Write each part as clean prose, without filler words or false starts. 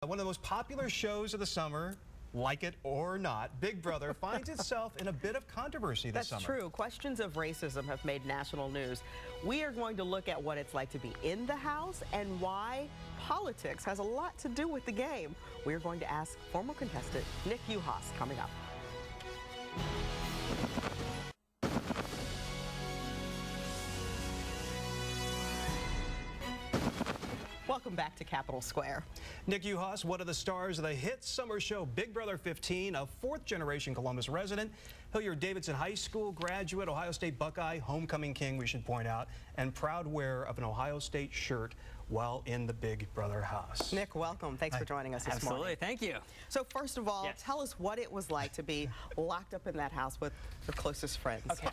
One of the most popular shows of the summer, like it or not, Big Brother finds itself in a bit of controversy this summer. That's true. Questions of racism have made national news. We are going to look at what it's like to be in the house and why politics has a lot to do with the game. We're going to ask former contestant Nick Uhas coming up. Welcome back to Capitol Square. Nick Uhas, one of the stars of the hit summer show Big Brother 15, a fourth-generation Columbus resident, Hilliard-Davidson High School graduate, Ohio State Buckeye, homecoming king, we should point out, and proud wearer of an Ohio State shirt while in the Big Brother house. Nick, welcome. Thanks for joining us this morning. Absolutely. Thank you. So first of all, tell us what it was like to be locked up in that house with your closest friends. Okay.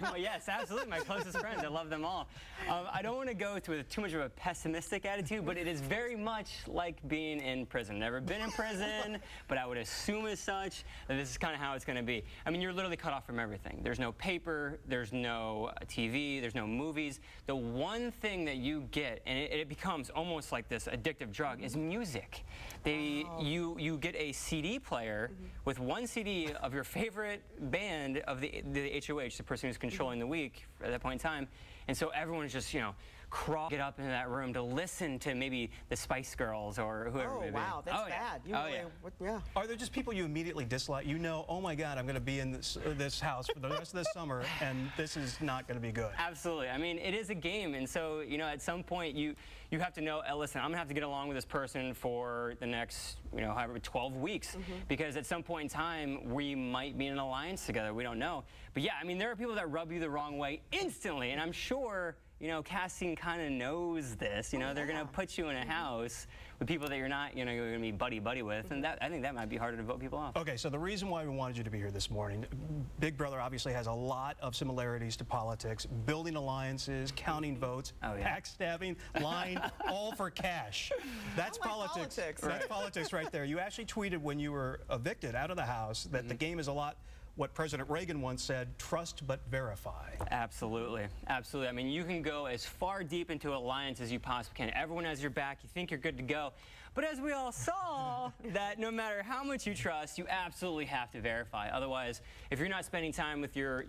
Well, yes, absolutely. My closest friends. I love them all. I don't want to go to too much of a pessimistic attitude, but it is very much like being in prison. Never been in prison, but I would assume as such that this is kind of how it's going to be. I mean, you're literally cut off from everything. There's no paper, there's no TV, there's no movies. The one thing that you get, and it becomes almost like this addictive drug, is music. You get a CD player with one CD of your favorite band of the HOH, the person who's controlling the week at that point in time, and so everyone's just, get up into that room to listen to maybe the Spice Girls or whoever it may be. Oh, wow, that's bad. Yeah. Are there just people you immediately dislike? You know, oh my God, I'm going to be in this house for the rest of the summer, and this is not going to be good. Absolutely. I mean, it is a game, and so, at some point you have to know, listen, I'm going to have to get along with this person for the next, however, 12 weeks, because at some point in time, we might be in an alliance together. We don't know. But yeah, I mean, there are people that rub you the wrong way instantly, and I'm sure casting kind of knows this. They're going to put you in a house with people that you're not, going to be buddy-buddy with, and I think that might be harder to vote people off. Okay, so the reason why we wanted you to be here this morning, Big Brother obviously has a lot of similarities to politics, building alliances, counting votes, backstabbing, lying, all for cash. That's politics. That's politics right there. You actually tweeted when you were evicted out of the house that the game is a lot what President Reagan once said, trust but verify. Absolutely. Absolutely. I mean, you can go as far deep into alliance as you possibly can. Everyone has your back. You think you're good to go. But as we all saw, that no matter how much you trust, you absolutely have to verify. Otherwise, if you're not spending time with your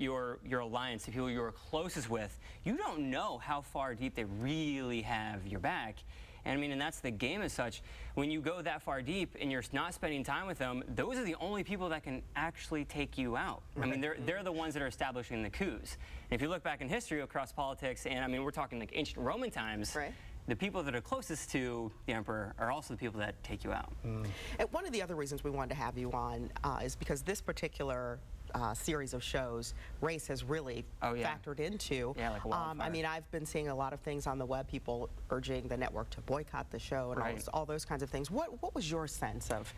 alliance, the people you're closest with, you don't know how far deep they really have your back. And I mean, and that's the game as such. When you go that far deep and you're not spending time with them, those are the only people that can actually take you out. I mean, they're the ones that are establishing the coups. And if you look back in history across politics, and I mean, we're talking like ancient Roman times, the people that are closest to the emperor are also the people that take you out. And one of the other reasons we wanted to have you on is because this particular series of shows, race has really factored into. Yeah, like a wildfire. I mean, I've been seeing a lot of things on the web, people urging the network to boycott the show and all those kinds of things. What was your sense of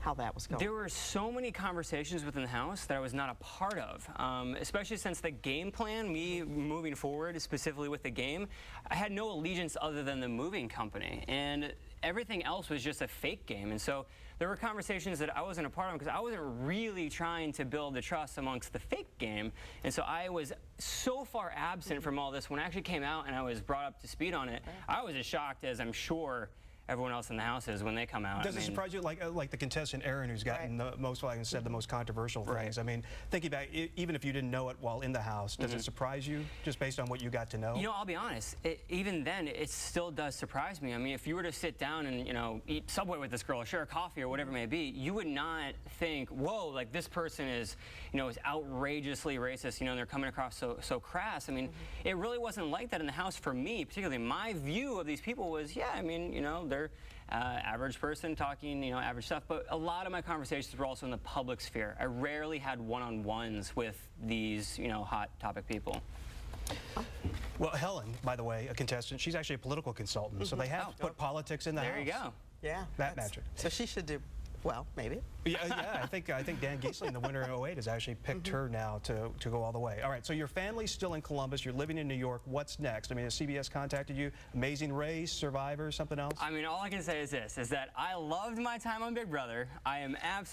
how that was going? There were so many conversations within the house that I was not a part of, especially since the game plan, me moving forward specifically with the game, I had no allegiance other than the moving company, and everything else was just a fake game. And so there were conversations that I wasn't a part of because I wasn't really trying to build the trust amongst the fake game. And so I was so far absent from all this. When I actually came out and I was brought up to speed on it, I was as shocked as I'm sure everyone else in the house is when they come out. Does it surprise you, like the contestant Aaron, who's gotten the most, like I said, the most controversial things? I mean, thinking back, even if you didn't know it while in the house, does it surprise you just based on what you got to know? I'll be honest. Even then, it still does surprise me. I mean, if you were to sit down and eat Subway with this girl, or share a coffee, or whatever it may be, you would not think, whoa, like this person is, is outrageously racist. They're coming across so crass. I mean, it really wasn't like that in the house for me, particularly. My view of these people was, yeah, I mean, they're average person talking, average stuff. But a lot of my conversations were also in the public sphere. I rarely had one-on-ones with these, hot topic people. Well, Helen, by the way, a contestant, she's actually a political consultant, so they have to put politics in the house. There you go. Yeah. That magic. So she should do. Well, maybe. Yeah, I think Dan Giesling, the winner in 08, has actually picked her now to go all the way. All right, so your family's still in Columbus. You're living in New York. What's next? I mean, has CBS contacted you? Amazing Race, Survivor, something else? I mean, all I can say is this, is that I loved my time on Big Brother. I have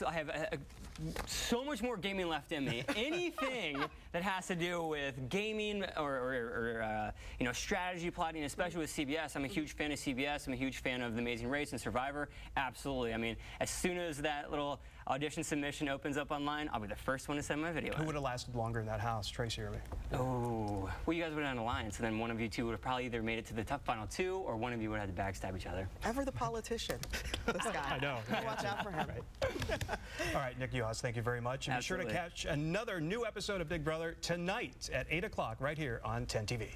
so much more gaming left in me. Anything that has to do with gaming or you know, strategy plotting, especially with CBS. I'm a huge fan of CBS. I'm a huge fan of The Amazing Race and Survivor. Absolutely. I mean, as soon as that little audition submission opens up online, I'll be the first one to send my video. Who would have lasted longer in that house, Tracy or me? Oh, well, you guys would have done an alliance, and then one of you two would have probably either made it to the top final 2, or one of you would have had to backstab each other. Ever the politician, this guy. I know. Watch out for him. All right, Nick Uhas, thank you very much. And Absolutely. be sure to catch another new episode of Big Brother tonight at 8 o'clock right here on 10 TV.